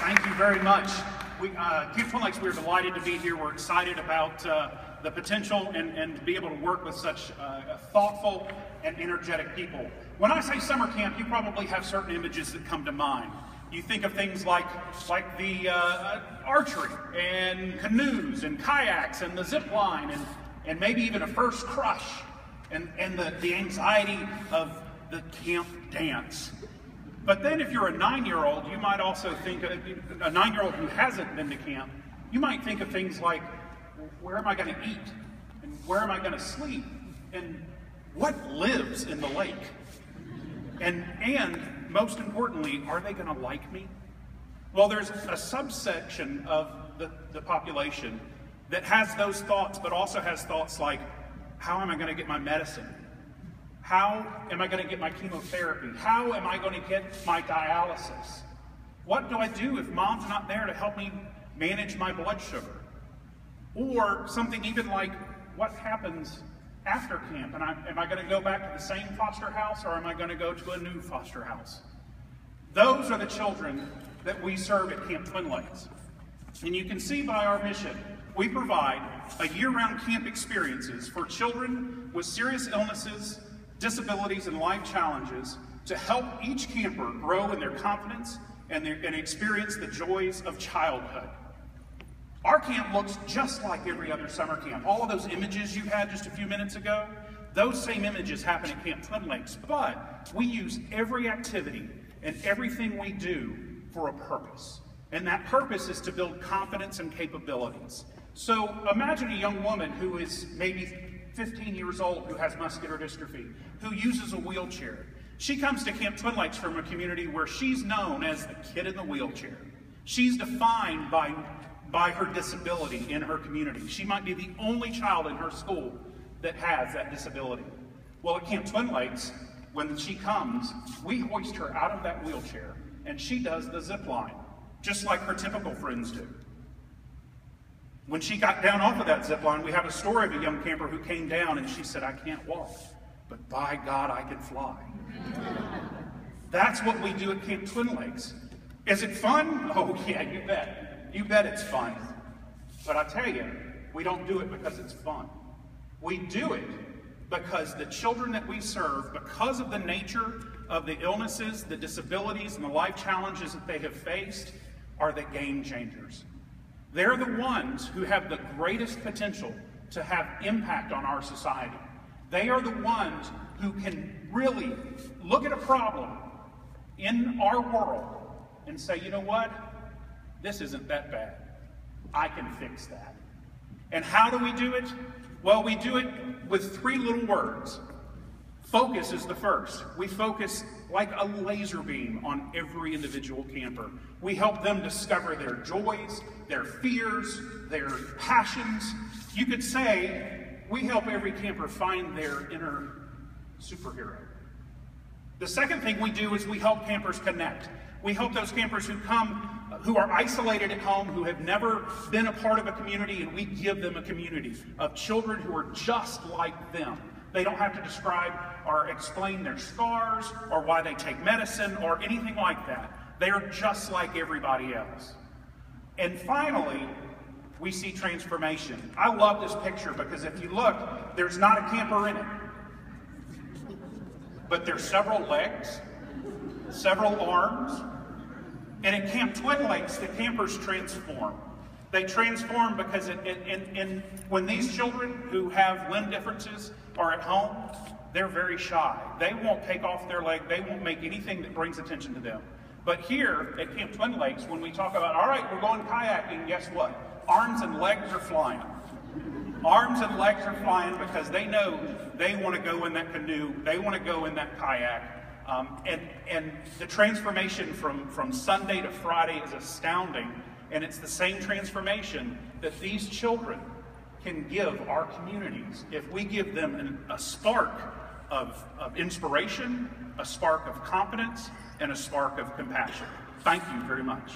Thank you very much. Camp Twin Lakes, we're delighted to be here. We're excited about the potential and to be able to work with such thoughtful and energetic people. When I say summer camp, you probably have certain images that come to mind. You think of things like the archery and canoes and kayaks and the zip line and maybe even a first crush and the anxiety of the camp dance. But then if you're a 9-year-old, you might also think, a 9-year-old who hasn't been to camp, you might think of things like, where am I going to eat? And where am I going to sleep? And what lives in the lake? And most importantly, are they going to like me? Well, there's a subsection of the population that has those thoughts, but also has thoughts like, how am I going to get my medicine? How am I going to get my chemotherapy? How am I going to get my dialysis? What do I do if mom's not there to help me manage my blood sugar? Or something even like, what happens after camp? And am I going to go back to the same foster house, or am I going to go to a new foster house? Those are the children that we serve at Camp Twin Lakes. And you can see by our mission, we provide a year-round camp experiences for children with serious illnesses, disabilities, and life challenges to help each camper grow in their confidence and experience the joys of childhood. Our camp looks just like every other summer camp. All of those images you had just a few minutes ago, those same images happen at Camp Twin Lakes, but we use every activity and everything we do for a purpose. And that purpose is to build confidence and capabilities. So imagine a young woman who is maybe 15 years old who has muscular dystrophy, who uses a wheelchair. She comes to Camp Twin Lakes from a community where she's known as the kid in the wheelchair. She's defined by her disability in her community. She might be the only child in her school that has that disability. Well, at Camp Twin Lakes, when she comes, we hoist her out of that wheelchair and she does the zip line, just like her typical friends do. When she got down off of that zip line, we have a story of a young camper who came down and she said, I can't walk, but by God, I can fly. That's what we do at Camp Twin Lakes. Is it fun? Oh yeah, you bet. You bet it's fun. But I tell you, we don't do it because it's fun. We do it because the children that we serve, because of the nature of the illnesses, the disabilities, and the life challenges that they have faced, are the game changers. They're the ones who have the greatest potential to have impact on our society. They are the ones who can really look at a problem in our world and say, you know what? This isn't that bad. I can fix that. And how do we do it? Well, we do it with 3 little words. Focus is the first. We focus like a laser beam on every individual camper. We help them discover their joys, their fears, their passions. You could say we help every camper find their inner superhero. The second thing we do is we help campers connect. We help those campers who come, who are isolated at home, who have never been a part of a community, and we give them a community of children who are just like them. They don't have to describe or explain their scars or why they take medicine or anything like that. They are just like everybody else. And finally, we see transformation. I love this picture because if you look, there's not a camper in it. But there's several legs, several arms, and at Camp Twin Lakes, the campers transform. They transform because when these children who have limb differences are at home, they're very shy. They won't take off their leg. They won't make anything that brings attention to them. But here at Camp Twin Lakes, when we talk about, all right, we're going kayaking, guess what? Arms and legs are flying. Arms and legs are flying because they know they want to go in that canoe. They want to go in that kayak. And the transformation from Sunday to Friday is astounding. And it's the same transformation that these children can give our communities if we give them a spark of inspiration, a spark of confidence, and a spark of compassion. Thank you very much.